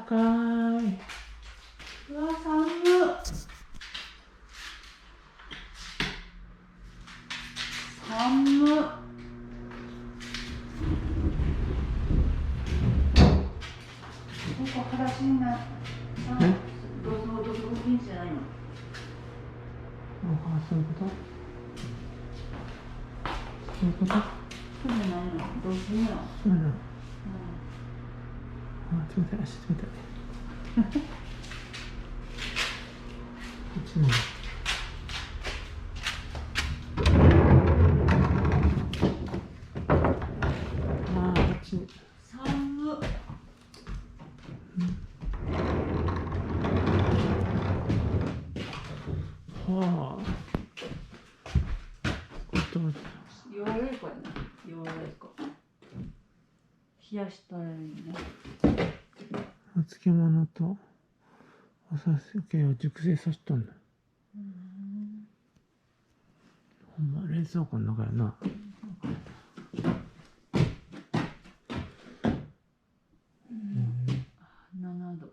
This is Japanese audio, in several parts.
かーい。うわ、寒っ。寒っ。ここ裸足にな。どうぞ元気じゃないの。あ、そういうこと。そういうこと。そうじゃないの。どうすんの。そうなの。あ、冷たい、足冷たい。こっちも。あ、こっち。寒っ。はあ。ヨーロイコやな。ヨーロイコ。冷やしたらいいね。お漬物とお酒を熟成させたんだ。ほんま冷蔵庫の中やな。7度。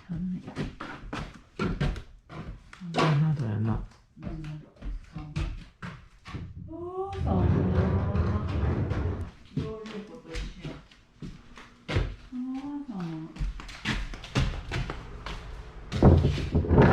寒い。7度やな。おー、寒い。ヨーロイコと一緒や。あー、寒い。